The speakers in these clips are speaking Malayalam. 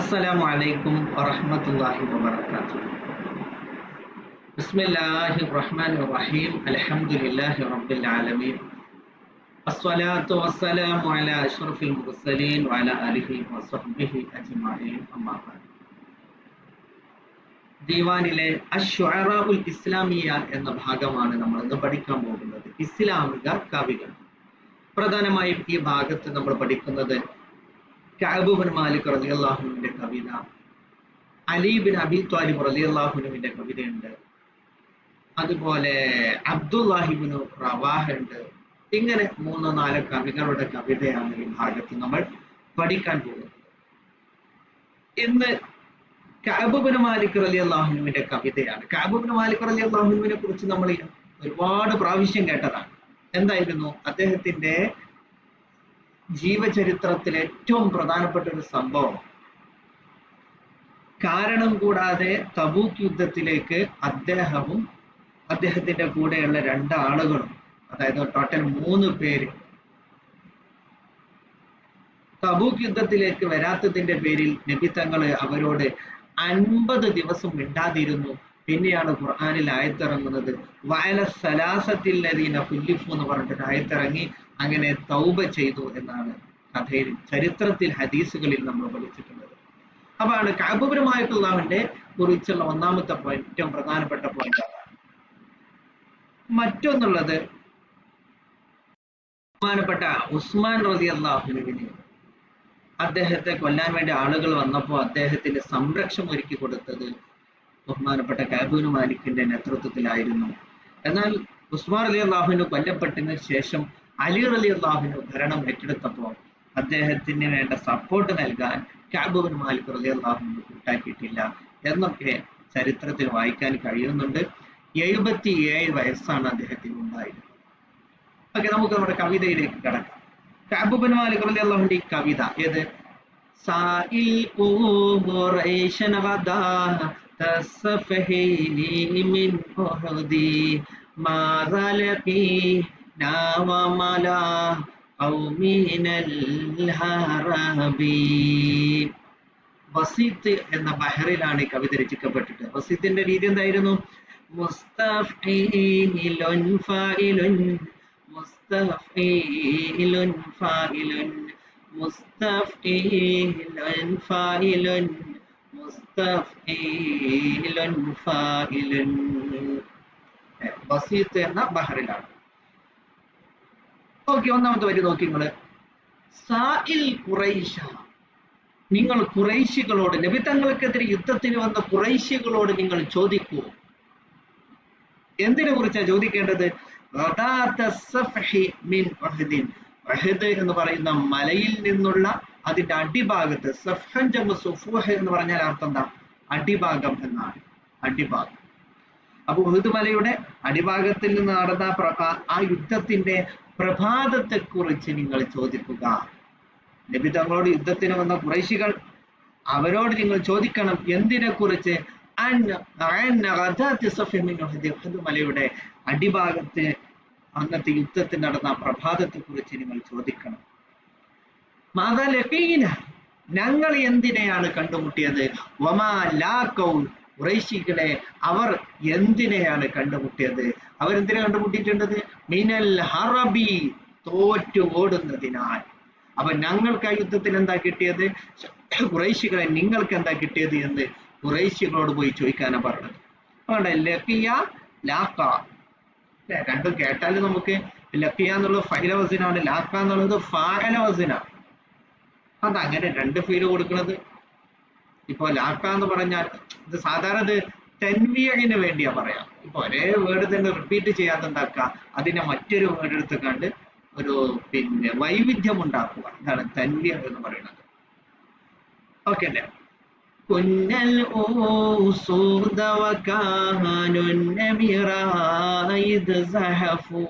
السلام عليكم ورحمة الله وبركاته. بسم الله الرحمن الرحيم. الحمد لله رب العالمين. الصلاة والسلام على أشرف المرسلين وعلى آله وصحبه أجمعين. أما بعد. ദീവാനിലെ അശ്ശുഅറാഉൽ ഇസ്ലാമിയ എന്ന ഭാഗമാണ് നമ്മൾ ഇന്ന് പഠിക്കാൻ പോകുന്നത്. ഇസ്ലാമിക കവികൾ. പ്രധാനമായും ഈ ഭാഗത്ത് നമ്മൾ പഠിക്കുന്നത് കഅബ് ബിൻ മാലിക് റളിയല്ലാഹു അൻഹുവിന്റെ കവിത, അലി ബിൻ അബി ത്വാലിബ് റളിയല്ലാഹു അൻഹുവിന്റെ കവിതയുണ്ട്, അതുപോലെ അബ്ദുല്ലാഹി ഇബ്നു റവാഹ ഉണ്ട്. ഇങ്ങനെ 3-4 കവികളുടെ കവിതയാണ് ഈ ഭാഗത്ത് നമ്മൾ പഠിക്കാൻ പോകുന്നത്. ഇന്ന് കഅബ് ബിൻ മാലിക് റളിയല്ലാഹു അൻഹുവിന്റെ കവിതയാണ്. കഅബ് ബിൻ മാലിക് റളിയല്ലാഹു അൻഹുവിനെ കുറിച്ച് നമ്മൾ ഒരുപാട് പ്രാവശ്യം കേട്ടതാണ്. എന്തായിരുന്നു അദ്ദേഹത്തിന്റെ ജീവചരിത്രത്തിലെ ഏറ്റവും പ്രധാനപ്പെട്ട ഒരു സംഭവം? കാരണം കൂടാതെ തബൂക്ക് യുദ്ധത്തിലേക്ക് അദ്ദേഹവും അദ്ദേഹത്തിന്റെ കൂടെയുള്ള 2 ആളുകളും, അതായത് ടോട്ടൽ 3 പേര് തബൂക്ക് യുദ്ധത്തിലേക്ക് വരാത്തതിന്റെ പേരിൽ നബി തങ്ങള് അവരോട് 50 ദിവസം മിണ്ടാതിരുന്നു. പിന്നെയാണ് ഖുർആനിൽ ആയത്തിറങ്ങുന്നത്. വഅല സലാസത്തില്ലദീന ഖുല്ലിഫു എന്ന് പറഞ്ഞിട്ട് ആയത്തിറങ്ങി. അങ്ങനെ തൗബ ചെയ്തു എന്നാണ് കഥയിൽ, ചരിത്രത്തിൽ, ഹദീസുകളിൽ നമ്മൾ പഠിച്ചിട്ടുള്ളത്. അപ്പാണ് കഅബ് ബിൻ മാലിക് റളിയല്ലാഹുവിനെ കുറിച്ചുള്ള ഒന്നാമത്തെ പോയിന്റ്, ഏറ്റവും പ്രധാനപ്പെട്ട പോയിന്റ് അതാണ്. മറ്റൊന്നുള്ളത്, ബഹുമാനപ്പെട്ട ഉസ്മാൻ റളിയല്ലാഹു അൻഹുവിനെ അദ്ദേഹത്തെ കൊല്ലാൻ വേണ്ടി ആളുകൾ വന്നപ്പോൾ അദ്ദേഹത്തിന് സംരക്ഷണം ഒരുക്കി കൊടുത്തത് ബഹുമാനപ്പെട്ട കഅബ് ബിൻ മാലിക്കിന്റെ നേതൃത്വത്തിലായിരുന്നു. എന്നാൽ ഉസ്മാൻ റളിയല്ലാഹു അൻഹു കൊല്ലപ്പെട്ടതിന് ശേഷം അലി റളിയല്ലാഹു അൻഹു ഭരണം ഏറ്റെടുത്തപ്പോൾ അദ്ദേഹത്തിന് വേണ്ട സപ്പോർട്ട് നൽകാൻ കഅബ് ബിൻ മാലിക് റളിയല്ലാഹു അൻഹു കൂട്ടാക്കിയിട്ടില്ല എന്നൊക്കെ ചരിത്രത്തിൽ വായിക്കാൻ കഴിയുന്നുണ്ട്. 77 വയസ്സാണ് അദ്ദേഹത്തിന് ഉണ്ടായിരുന്നത്. ഓക്കെ, നമുക്ക് നമ്മുടെ കവിതയിലേക്ക് കടക്കാം. കഅബ് ബിൻ മാലിക് റളിയല്ലാഹു അൻഹുവിന്റെ ഈ കവിത ഏത്? സാഇൽ ഖുറൈശൻ ഗദാ തസ്ഫഹീനി മിൻ ഉഹദി മാറലഖി നാവമലാ ഖൗമിനൽ ഹറബി. വസീത്ത് എന്ന ബഹറിലാണ് ഈ കവിത രചിക്കപ്പെട്ടിട്ട്. വസീത്തിന്റെ രീതി എന്തായിരുന്നു? മുസ്തഫീലുൻ ഫായിലുൻ മുസ്തഫീലുൻ ഫായിലുൻ മുസ്തഫീലുൻ ഫായിലുൻ മുസ്തഫീലുൻ ഫായിലുൻ. വസീത്ത് എന്ന ബഹറിലാണ്. ഓക്കെ, ഒന്നാമത്തെ വരി നോക്കി നിങ്ങള്. സാഇൽ ഖുറൈശ, നിങ്ങൾ ഖുറൈശികളോട്, നബി തങ്ങൾക്കെതിരെ യുദ്ധത്തിന് വന്ന ഖുറൈശികളോട് നിങ്ങൾ ചോദിക്കൂ. എന്തിനെ കുറിച്ചാണ് ചോദിക്കേണ്ടത്? ഉഹദ് എന്ന് പറയുന്ന മലയിൽ നിന്നുള്ള അതിന്റെ അടിഭാഗത്ത്, സഫ്ഹൻ ജമു സുഫൂഹ് എന്ന് പറഞ്ഞാൽ അർത്ഥം എന്താ? അടിഭാഗം എന്നാണ്. അടിഭാഗം. അപ്പൊ ഉഹദ് മലയുടെ അടിഭാഗത്തിൽ നിന്ന് നടന്ന ആ യുദ്ധത്തിന്റെ പ്രഭാതത്തെ കുറിച്ച് നിങ്ങൾ ചോദിക്കുക. നബി തങ്ങളോട് യുദ്ധത്തിന് വന്ന ഖുറൈശികൾ, അവരോട് നിങ്ങൾ ചോദിക്കണം. എന്തിനെ കുറിച്ച്? ഉഹദ് മലയുടെ അടിഭാഗത്ത് അന്നത്തെ യുദ്ധത്തിൽ നടന്ന പ്രഭാതത്തെ കുറിച്ച് നിങ്ങൾ ചോദിക്കണം. മാദാ ലഖീന, ഞങ്ങൾ എന്തിനെയാണ് കണ്ടുമുട്ടിയത്? വമാ ലാഖൗ, ഖുറൈശികളെ അവർ എന്തിനെയാണ് കണ്ടുമുട്ടിയത്? അവരെന്തിനെ കണ്ടുമുട്ടിയിട്ടുള്ളത്? മിനൽ ഹറബി, തോറ്റു ഓടുന്നതിനാൽ. അപ്പൊ ഞങ്ങൾക്ക് ആ യുദ്ധത്തിൽ എന്താ കിട്ടിയത്? ഖുറൈശികളെ നിങ്ങൾക്ക് എന്താ കിട്ടിയത് എന്ന് ഖുറൈശികളോട് പോയി ചോദിക്കാനാണ് പറഞ്ഞത്. അതുകൊണ്ട് ലഖിയ ലാഖ, രണ്ടും കേട്ടാൽ നമുക്ക് ലഖിയ എന്നുള്ളത് ഫൈല വസിനാണ്, ലാഖ എന്നുള്ളത് ഫാഅല വസിനാണ്. അതങ്ങനെ 2 ഫീല് കൊടുക്കുന്നത്. ഇപ്പൊ ലാഖ എന്ന് പറഞ്ഞാൽ ഇത് സാധാരണ ഇത് തൻവീഇന് വേണ്ടിയാ പറയാം. ഇപ്പൊ ഒരേ വേർഡ് തന്നെ റിപ്പീറ്റ് ചെയ്യാതെ എന്താക്കുക, അതിനെ മറ്റൊരു വേർഡ് എടുത്ത് കണ്ട് ഒരു വൈവിധ്യം ഉണ്ടാക്കുക. ഇതാണ് തൻവീഅ് എന്ന് പറയുന്നത്. ഓക്കെ അല്ലേ? കുന്നൽ ഊസൂദ വകാനുൻ നമിറായിദ് സഹഫു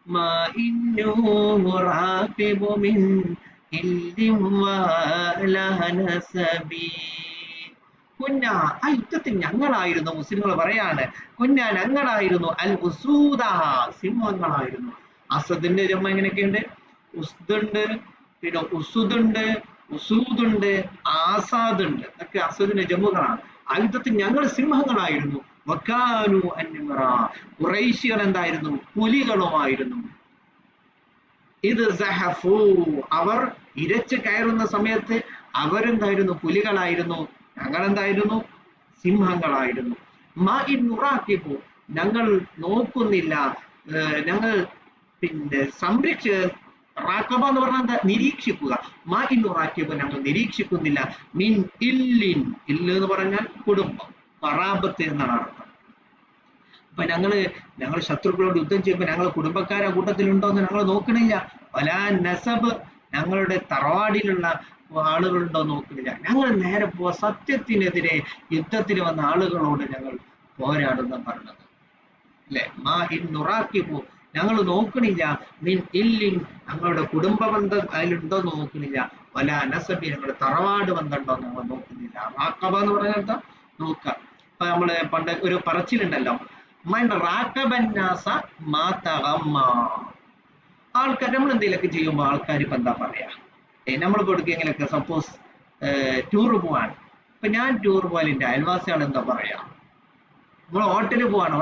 മാ ഇന്നു റാഖിബു മിൻ ഇൽദിം വലാ നസബി. കുന്ന, ആ യുദ്ധത്തിൽ ഞങ്ങളായിരുന്നു, മുസ്ലിങ്ങൾ പറയാണ്, കുന്ന ഞങ്ങളായിരുന്നു, അൽ ഉസൂദ സിംഹങ്ങളായിരുന്നു. അസദിന്റെ ജമ്മ എങ്ങനെയൊക്കെയുണ്ട്? ഉസ്ദുണ്ട്, പിന്നെ ഉസുദുണ്ട്, ഉസൂദുണ്ട്, ആസാദുണ്ട്. ഇതൊക്കെ അസദിന്റെ ജമ്മുകളാണ്. ആ യുദ്ധത്തിൽ ഞങ്ങൾ സിംഹങ്ങളായിരുന്നു. വക്കാനു അന്യമറ, ഖുറൈശികൾ എന്തായിരുന്നു? പുലികളുമായിരുന്നു. ഇത് സഹഫു, അവർ ഇരച്ച് കയറുന്ന സമയത്ത് അവരെന്തായിരുന്നു? പുലികളായിരുന്നു. ഞങ്ങളെന്തായിരുന്നു? സിംഹങ്ങളായിരുന്നു. മാ ഇൻ നുറാക്കിബു, ഞങ്ങൾ നോക്കുന്നില്ല, ഞങ്ങൾ പിന്നെ റാക്കബ എന്ന് പറഞ്ഞാൽ എന്താ? നിരീക്ഷിക്കുക. മാ ഇൻ നുറാക്കിബു, ഞങ്ങൾ നിരീക്ഷിക്കുന്നില്ല. മിൻ ഇല്ലിൻ, ഇല്ല് എന്ന് പറഞ്ഞാൽ കുടുംബം, ഖറാബത്ത് എന്നാണ് അർത്ഥം. അപ്പൊ ഞങ്ങൾ ശത്രുക്കളോട് യുദ്ധം ചെയ്യുമ്പോൾ ഞങ്ങൾ കുടുംബക്കാരെ കൂട്ടത്തിലുണ്ടോ എന്ന് ഞങ്ങൾ നോക്കണില്ല. വലാ നസബ്, ഞങ്ങളുടെ തറവാടിലുള്ള ആളുകളുണ്ടോ നോക്കണില്ല. ഞങ്ങൾ നേരെ പോവാ, സത്യത്തിനെതിരെ യുദ്ധത്തിന് വന്ന ആളുകളോട് ഞങ്ങൾ പോരാടുന്ന പറഞ്ഞത് അല്ലെ. മാ ഇൻ നുറാക്കിബു, ഞങ്ങൾ നോക്കണില്ല. മിൻ ഇല്ലിൻ, ഞങ്ങളുടെ കുടുംബ ബന്ധം അതിലുണ്ടോ നോക്കണില്ല. വലാ നസബി, ഞങ്ങളുടെ തറവാട് ബന്ധമുണ്ടോ ഞങ്ങൾ നോക്കുന്നില്ല. റാക്കബ എന്ന് പറഞ്ഞാൽ എന്താ? നോക്കാം. ഇപ്പൊ നമ്മള് പണ്ട് ഒരു പറച്ചിലുണ്ടല്ലോ, മൻ റാക്കബന്നാസ മാ തഗമ്മ. ആൾക്കാർ നമ്മൾ എന്തെങ്കിലുമൊക്കെ ചെയ്യുമ്പോൾ ആൾക്കാർ ഇപ്പൊ എന്താ പറയാ? നമ്മളിപ്പോ എടുക്കെങ്കിലൊക്കെ സപ്പോസ് ടൂർ പോവാണ്. ഇപ്പൊ ഞാൻ ടൂർ പോയാൽ എന്റെ അയൽവാസികൾ എന്താ പറയാ? നമ്മൾ ഹോട്ടലിൽ പോവാണ്,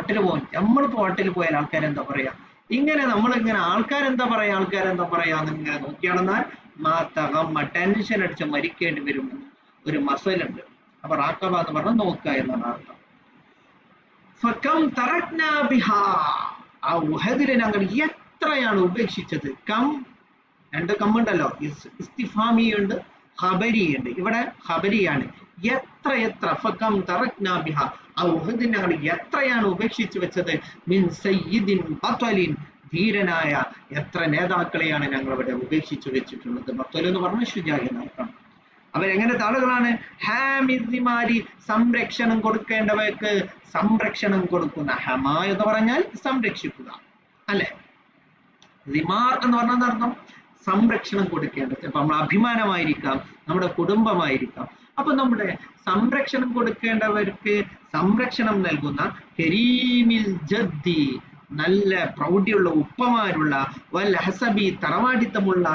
നമ്മളിപ്പോ ഹോട്ടലിൽ പോയാൽ ആൾക്കാരെന്താ പറയാ? ഇങ്ങനെ നമ്മളിങ്ങനെ ആൾക്കാരെന്താ പറയാന്ന് ഇങ്ങനെ നോക്കിയാണെന്നാൽ മാത്തകമ്മ, ടെൻഷൻ അടിച്ച് മരിക്കേണ്ടി വരും ഒരു മസലുണ്ട്. അപ്പൊ റാക്കബ എന്ന് പറഞ്ഞാൽ നോക്കുക എന്നാണ് അർത്ഥം. ഫകം തറക്നാ ബിഹാ, ആ ഉഹദിനെ ഞങ്ങൾ എത്രയാണ് ഉപേക്ഷിച്ചത്. കം, രണ്ട് കമ്മുണ്ടല്ലോ, ഇസ്തിഫാമി ഉണ്ട്, ഖബരി ഉണ്ട്. ഇവിടെ ഖബരിയാണ്. എത്ര ഫകം തറക്നാ ബിഹ, ആ ഉഹദിനെ ഞങ്ങൾ എത്രയാണ് ഉപേക്ഷിച്ചു വെച്ചത്. മിൻ സയ്യിദിൻ ബത്വലിൻ, ധീരനായ എത്ര നേതാക്കളെയാണ് ഞങ്ങൾ ഇവിടെ ഉപേക്ഷിച്ചു വെച്ചിട്ടുള്ളത്. ബത്വൽ എന്ന് പറഞ്ഞ ശുജാഇ എന്നർത്ഥം. അവരെങ്ങനത്തെ ആളുകളാണ്? ഹാമിദ്മാരി, സംരക്ഷണം കൊടുക്കേണ്ടവർക്ക് സംരക്ഷണം കൊടുക്കുന്ന. ഹമ എന്ന് പറഞ്ഞാൽ സംരക്ഷിക്കുക അല്ലെ. റിമാർ എന്ന് പറഞ്ഞാൽ അർത്ഥം സംരക്ഷണം കൊടുക്കേണ്ടത്. ഇപ്പൊ നമ്മൾ അഭിമാനമായിരിക്കാം, നമ്മുടെ കുടുംബമായിരിക്കാം. അപ്പൊ നമ്മുടെ സംരക്ഷണം കൊടുക്കേണ്ടവർക്ക് സംരക്ഷണം നൽകുന്ന കരീമിൽ ജദ്ദി, നല്ല പ്രൗഢിയുള്ള ഉപ്പമാരുള്ള, വൽ ഹസബി, തറവാടിത്തമുള്ള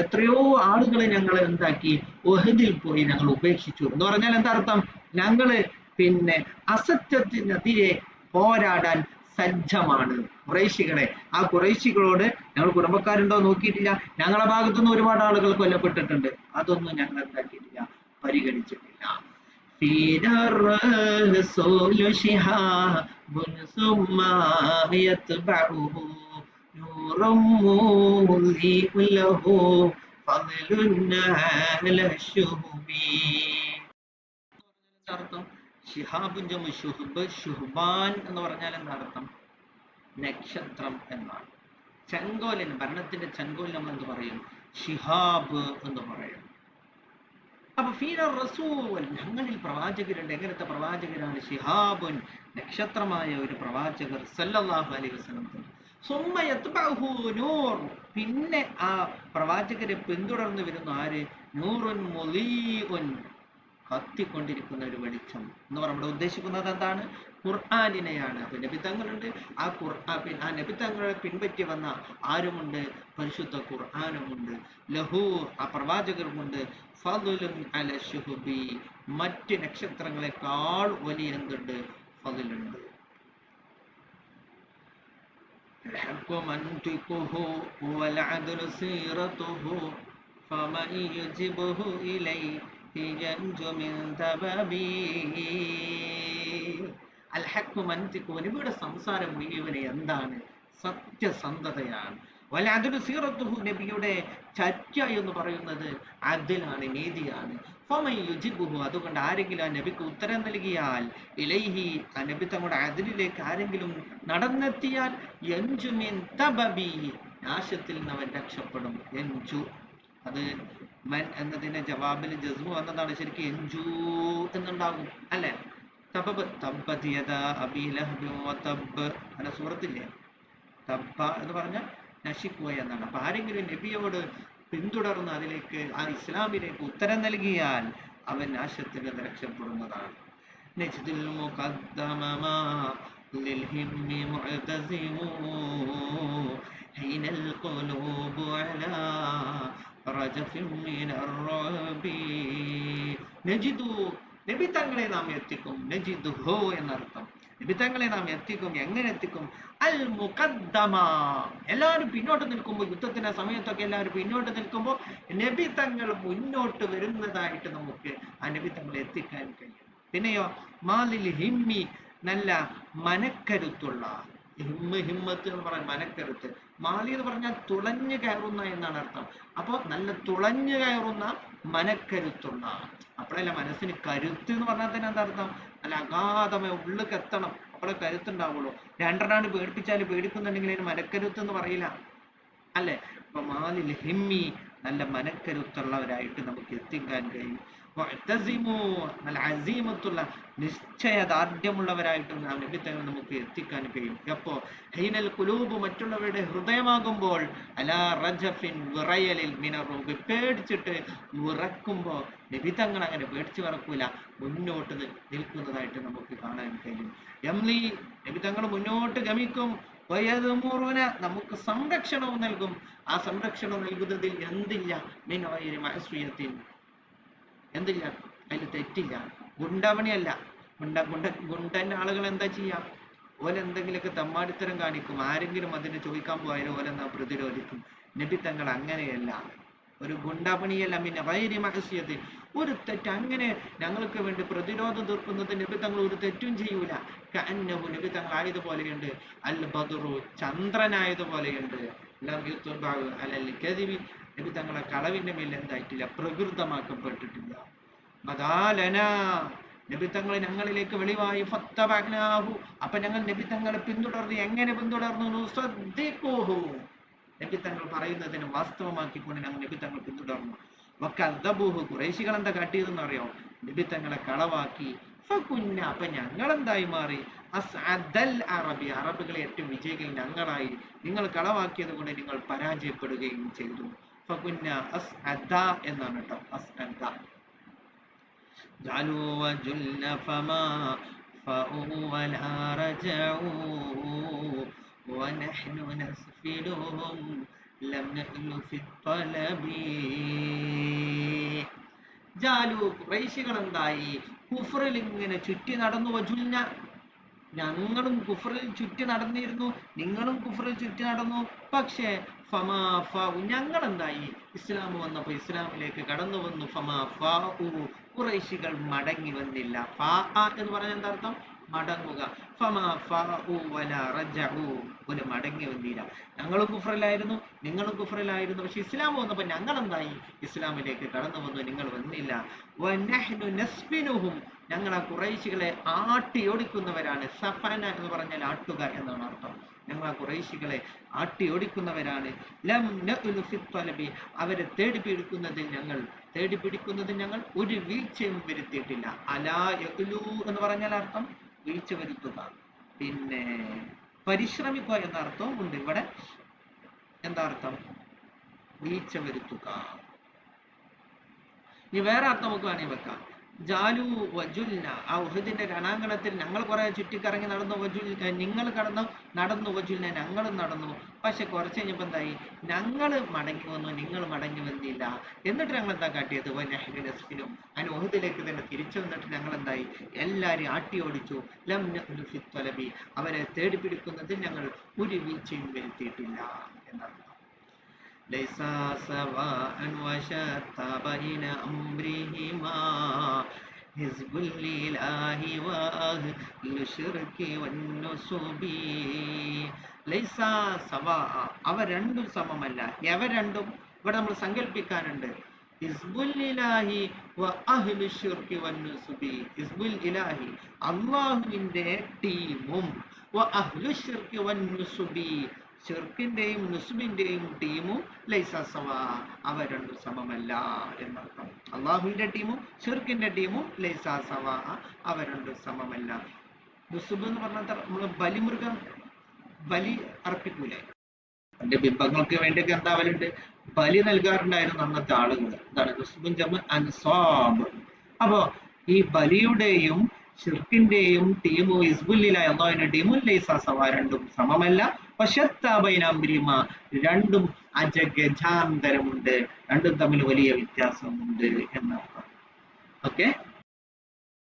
എത്രയോ ആളുകളെ ഞങ്ങൾ എന്താക്കി? ഉഹദിൽ പോയി ഞങ്ങൾ ഉപേക്ഷിച്ചു എന്ന് പറഞ്ഞാൽ എന്താ അർത്ഥം? ഞങ്ങള് പിന്നെ അസത്യത്തിനെതിരെ പോരാടാൻ സജ്ജമാണ്. ഖുറൈശികളെ, ആ ഖുറൈശികളോട് ഞങ്ങൾ കുടുംബക്കാരുണ്ടോ നോക്കിയിട്ടില്ല. ഞങ്ങളുടെ ഭാഗത്തുനിന്ന് ഒരുപാട് ആളുകൾ കൊല്ലപ്പെട്ടിട്ടുണ്ട്. അതൊന്നും ഞങ്ങൾ എന്താക്കിയിട്ടില്ല, പരിഗണിച്ചിട്ടില്ല. അർത്ഥം ഷിഹാബുൻ ജമു ഷുഹബ്, ഷുഹ്ബാൻ എന്ന് പറഞ്ഞാൽ എന്താ അർത്ഥം? നക്ഷത്രം എന്നാണ്. ചെങ്കോലിന്, ഭരണത്തിന്റെ ചെങ്കോൽ നമ്മൾ എന്ത് പറയും? ഷിഹാബ് എന്ന് പറയും. അപ്പൊ ഫീന റസൂൽ, ഞങ്ങളിൽ പ്രവാചകരുണ്ട്. എങ്ങനത്തെ പ്രവാചകരാണ്? ഷിഹാബുൻ, നക്ഷത്രമായ ഒരു പ്രവാചകർ സല്ലല്ലാഹു അലൈഹി വസല്ലം. സുമ്മ യത്ബഉഹു നൂർ, പിന്നെ ആ പ്രവാചകരെ പിന്തുടർന്ന് വരുന്ന ആര്? നൂറുൻ മുളീഉൻ, കത്തിക്കൊണ്ടിരിക്കുന്ന ഒരു വെളിച്ചം എന്ന് പറയുമ്പോൾ ഉദ്ദേശിക്കുന്നത് എന്താണ്? ഖുർആനിനെയാണ്. അപ്പൊ നബിത്തങ്ങളുണ്ട്, ആ നബിത്തങ്ങളെ പിൻപറ്റി വന്ന ആരുമുണ്ട്? പരിശുദ്ധ ഖുർആനുമുണ്ട്. ലഹു, ആ പ്രവാചകർക്കുണ്ട്, ഫളുൻ അല ശുഹബി, മറ്റ് നക്ഷത്രങ്ങളെക്കാൾ വലിയ എന്തുണ്ട്? ഫളുണ്ട്. الحق منطقه والعدل سيرته فمن يجبه إليه ينجو من ذبابي. അൽഹഖ് മൻതിഖു, നബിയുടെ സംസാരം മുഴുവനെ എന്താണ്? സത്യസന്ധതയാണ്. വൽ അദ്ലു സീറത്തുഹു, നബിയുടെ ചര്യ എന്ന് പറയുന്നത് അദ്ലാണ്, നീതിയാണ്. ഫമൻ യുജിബുഹു, അതുകൊണ്ട് ആരെങ്കിലും ആ നബിക്ക് ഉത്തരം നൽകിയാൽ, ഇലൈഹി, ആ നബി തങ്ങളുടെ അദ്ലിലേക്ക് ആരെങ്കിലും നടന്നെത്തിയാൽ, യൻജു മിൻ തബബി, നാശത്തിൽ നിന്ന് അവൻ രക്ഷപ്പെടും. യൻജു, അത് മൻ എന്നതിന്റെ ജവാബിൽ ജസ്മു വന്നതാണ്. ശരിക്കും എൻജു എന്നുണ്ടാകും അല്ലെ. തബബ്, തബ്ബത് യദാ അബീ ലഹബിൻ വതബ്ബ്, അല്ല സൂറത്തില്ലേ, തബ്ബ എന്ന് പറഞ്ഞാൽ നശിക്കുക എന്നാണ്. അപ്പൊ ആരെങ്കിലും നബിയോട് പിന്തുടർന്ന് അതിലേക്ക്, ആ ഇസ്ലാമിലേക്ക് ഉത്തരം നൽകിയാൽ അവൻ നാശത്തിൽ നിന്ന് രക്ഷപ്പെടുന്നതാണ്. നജ്ദുൽ മുഖദ്ദമമാ ലിൽഹിമ്മി മുഅ്തസിമു ഹൈനൽ ഖുലൂബു അലാ റജഫിൻ മിനർ റബി നജിദു നബി തങ്ങളെ നാം എത്തിക്കും. നജിദുഹു എന്നർത്ഥം. നബി തങ്ങളെ നാം എത്തിക്കും. എങ്ങനെ എത്തിക്കും? അൽ മുഖദ്ദമ, എല്ലാവരും പിന്നോട്ട് നിൽക്കുമ്പോൾ, യുദ്ധത്തിന്റെ സമയത്തൊക്കെ എല്ലാവരും പിന്നോട്ട് നിൽക്കുമ്പോൾ നബി തങ്ങൾ മുന്നോട്ട് വരുന്നതായിട്ട് നമുക്ക് ആ നബി തങ്ങളെ എത്തിക്കാൻ കഴിയും. പിന്നെയോ മാലിൽ ഹിമ്മി, നല്ല മനക്കരുത്തുള്ള. ഹിമ്മത്ത് എന്ന് പറയാൻ മനക്കരുത്ത്. മാലി എന്ന് പറഞ്ഞാൽ തുളഞ്ഞു കയറുന്ന എന്നാണ് അർത്ഥം. അപ്പൊ നല്ല തുളഞ്ഞു കയറുന്ന മനക്കരുത്തുള്ള. അപ്പോഴല്ല മനസ്സിന് കരുത്ത് എന്ന് പറഞ്ഞാൽ തന്നെ എന്താ അർത്ഥം? നല്ല അഗാധമായ ഉള്ളിലേക്ക് എത്തണം, അപ്പോഴേ കരുത്തുണ്ടാവുള്ളൂ. രണ്ടെണ്ണാണ് പേടിപ്പിച്ചാൽ പേടിക്കുന്നുണ്ടെങ്കിൽ അതിന് മനക്കരുത്ത് എന്ന് പറയില്ല, അല്ലെ? അപ്പൊ മാലിൽ ഹിമ്മി, നല്ല മനക്കരുത്തുള്ളവരായിട്ട് നമുക്ക് എത്തിക്കാൻ കഴിയും. നല്ല അസീമത്തുള്ള, നിശ്ചയദാർഢ്യമുള്ളവരായിട്ടും നാം നബി തങ്ങൾ നമുക്ക് എത്തിക്കാൻ കഴിയും. അപ്പോ ഹൈനൽ കുലൂബ്, മറ്റുള്ളവരുടെ ഹൃദയമാകുമ്പോൾ, അലാ റജഫിൻ, വിറയലിൽ, മിനറൂബ്, പേടിച്ചിട്ട് വിറക്കുമ്പോൾ നബി തങ്ങൾ അങ്ങനെ പേടിച്ച് വിറക്കൂല, മുന്നോട്ട് നിൽക്കുന്നതായിട്ട് നമുക്ക് കാണാൻ കഴിയും. യംലി, നബി തങ്ങൾ മുന്നോട്ട് ഗമിക്കും. വയദുമുറുന, നമുക്ക് സംരക്ഷണവും നൽകും. ആ സംരക്ഷണം നൽകുന്നതിൽ എന്തില്ല? മിൻ ഗൈരി മഅസിയത്തിൻ, എന്തില്ല? അതിൽ തെറ്റില്ല. ഗുണ്ടപണിയല്ല. ഗുണ്ടന്റെ ആളുകൾ എന്താ ചെയ്യാം? ഓലെന്തെങ്കിലുമൊക്കെ തമ്മാടിത്തരം കാണിക്കും. ആരെങ്കിലും അതിന് ചോദിക്കാൻ പോയാലും ഓലെന്നാ പ്രതിരോധിക്കും. നബി തങ്ങൾ അങ്ങനെയല്ല. ഒരു ഗുണ്ടാപണിയല്ല. മിൻ ഗൈരി മഅസിയത്തിൻ, ഒരു തെറ്റ് അങ്ങനെ ഞങ്ങൾക്ക് വേണ്ടി പ്രതിരോധം തീർക്കുന്നത് നബി തങ്ങൾ ഒരു തെറ്റും ചെയ്യൂല. കഅന്നഹു, നബി തങ്ങൾ ആയതുപോലെയുണ്ട്. അൽ ബദറു, ചന്ദ്രനായതുപോലെയുണ്ട്. ലം യുത്ബഉ അലൽ കദിബി, നബി തങ്ങളെ കളവിന്റെ മേൽ എന്തായിട്ടില്ല? പ്രകൃതമാക്കപ്പെട്ടിട്ടില്ല. മദാലന, നബി തങ്ങൾ ഞങ്ങളിലേക്ക് വെളിവായി. ഫത്തബഅനാഹു, അപ്പൊ ഞങ്ങൾ നബി തങ്ങളെ പിന്തുടർന്നു. എങ്ങനെ പിന്തുടർന്നു? നുസദ്ദിഖുഹു, നബി തങ്ങൾ പറയുന്നതിന് വാസ്തവമാക്കിക്കൊണ്ട് ഞങ്ങൾ നബി തങ്ങൾ പിന്തുടർന്നു. വക്കദ്ദബൂഹു, ഖുറൈശികൾ എന്താ കാട്ടിയതെന്ന് അറിയോ? നബി തങ്ങളെ കളവാക്കി. ഫകുന്ന, അപ്പൊ ഞങ്ങൾ എന്തായി മാറി? അസ്അദൽ അറബി, അറബുകളെ ഏറ്റവും വിജയികൾ ഞങ്ങളായി. നിങ്ങൾ കളവാക്കിയത് കൊണ്ട് നിങ്ങൾ പരാജയപ്പെടുകയും ചെയ്തു. ഫകുന്ന അസ്അദ എന്നാണ് കേട്ടോ, അസ്അദ. ജഅലൂ വജുല്ല ഫമാ ഫഉ വലാ റജഊ വനഹ്നു നസ്ഫിലുഹും ലം നഖ്ലു ഫിത്തൊലബി. ജാലു, ഖുറൈശികൾ എന്തായി? കുഫറിൽ ഇങ്ങനെ ചുറ്റി നടന്നു. വജുൽന, ഞങ്ങളും കുഫറിൽ ചുറ്റി നടന്നിരുന്നു, നിങ്ങളും കുഫറിൽ ചുറ്റി നടന്നു. പക്ഷേ ഫമാ ഫഉ, ഞങ്ങൾ എന്തായി? ഇസ്ലാം വന്നപ്പോൾ ഇസ്ലാമിലേക്ക് കടന്നു വന്നു. ഫമാ ഫഉ, ഖുറൈശികൾ മടങ്ങി വന്നില്ല. ഫാ എന്ന് പറഞ്ഞാൽ എന്താ അർത്ഥം? മടങ്ങുക. ഫമാ ഫഉ വലാ റജഉ, ഒരു മടങ്ങി വന്നില്ല. ഞങ്ങളും കുഫറിലായിരുന്നു, നിങ്ങളും കുഫറിലായിരുന്നു. പക്ഷെ ഇസ്ലാം വന്നപ്പോൾ ഞങ്ങൾ എന്തായി? ഇസ്ലാമിലേക്ക് കടന്നു വന്നു, നിങ്ങൾ വന്നില്ല. വനഹ്നു നസ്ഫിനുഹും, ഞങ്ങൾ ആ ഖുറൈശികളെ ആട്ടിയോടിക്കുന്നവരാണ്. സഫന എന്ന് പറഞ്ഞാൽ ആട്ടുക എന്നാണ് അർത്ഥം. ഞങ്ങൾ ആ ഖുറൈശികളെ ആട്ടിയോടിക്കുന്നവരാണ്. ലം നഖ്ലു ഫിത്തൊലബി, അവരെ തേടിപ്പിടിക്കുന്നതിൽ ഞങ്ങൾ ഒരു വീഴ്ചയും വരുത്തിയിട്ടില്ല. അലാ യഖ്ലു എന്ന് പറഞ്ഞാൽ അർത്ഥം വീഴ്ച വരുത്തുക, പിന്നെ പരിശ്രമിക്കുക എന്ന അർത്ഥവും ഉണ്ട്. ഇവിടെ എന്താ അർത്ഥം? വീഴ്ച വരുത്തുക. ഇനി വേറെ അർത്ഥം നമുക്ക് വേണമെങ്കിൽ വെക്കാം. ജാലു വജുൽന, ആ ഉഹദിന്റെ രണാങ്കണത്തിൽ ഞങ്ങൾ കുറെ ചുറ്റിക്കറങ്ങി നടന്നു. നിങ്ങൾ നടന്നു. വജുൽന, ഞങ്ങളും നടന്നു. പക്ഷെ കുറച്ച് കഴിഞ്ഞപ്പോ എന്തായി? ഞങ്ങൾ മടങ്ങി വന്നു, നിങ്ങൾ മടങ്ങി വന്നില്ല. എന്നിട്ട് ഞങ്ങൾ എന്താ കാട്ടിയത്? നസ്ഫിനും, അതിന് ഉഹദിലേക്ക് തന്നെ തിരിച്ചു വന്നിട്ട് ഞങ്ങൾ എന്തായി? എല്ലാരെയും ആട്ടി ഓടിച്ചു. ലം നഖ്ലു ഫിത്തൊലബി, അവരെ തേടിപ്പിടിക്കുന്നതിൽ ഞങ്ങൾ ഒരു വീഴ്ചയും വരുത്തിയിട്ടില്ല എന്നർത്ഥം. ليس سواء وشتى بين أمرهما حزب الإله وأهل الشرك والنصب. ലൈസ സവാ, അവ രണ്ടും സമമല്ല. എവ രണ്ടും ഇവിടെ നമ്മൾ സങ്കല്പിക്കാനുണ്ട്. ഹിസ്ബുൽ ഇലാഹി വ അഹ്ലു ശിർക്കി വന്നുസുബി. ഹിസ്ബുൽ ഇലാഹി, അല്ലാഹുവിന്റെ ടീമും, വ അഹ്ലു ശിർക്കി വന്നുസുബി, ഷിർക്കിന്റെയും നുസ്ബിന്റെയും ടീമും ലൈസ സവാ, അവ രണ്ടും സമമല്ല എന്നർത്ഥം. അള്ളാഹുവിന്റെ ടീമും ഷിർക്കിന്റെ ടീമും ലൈസ സവാ, അവ രണ്ടും സമമല്ല. നുസ്ബ് എന്ന് പറഞ്ഞാൽ നമ്മള് ബലി അർപ്പിക്കൂലേ? അതിന്റെ ബിംബങ്ങൾക്ക് വേണ്ടിയൊക്കെ എന്താവലുണ്ട്? ബലി നൽകാറുണ്ടായിരുന്നു അന്നത്തെ ആളുകൾ. എന്താണ് നുസ്ബുൻ ജമ അൻസാബ്. അപ്പോ ഈ ബലിയുടെയും ഷിർക്കിന്റെയും ടീമും ഹിസ്ബുല്ലിലായ അള്ളാഹുവിന്റെ ടീമും ലൈസ സവ, രണ്ടും സമമല്ല. വശത്താ ബൈന അംരിഹിമാ, രണ്ടും അജഗജാന്തരമുണ്ട്, രണ്ടും തമ്മിൽ വലിയ വ്യത്യാസമുണ്ട് എന്നർത്ഥം. ഓക്കെ.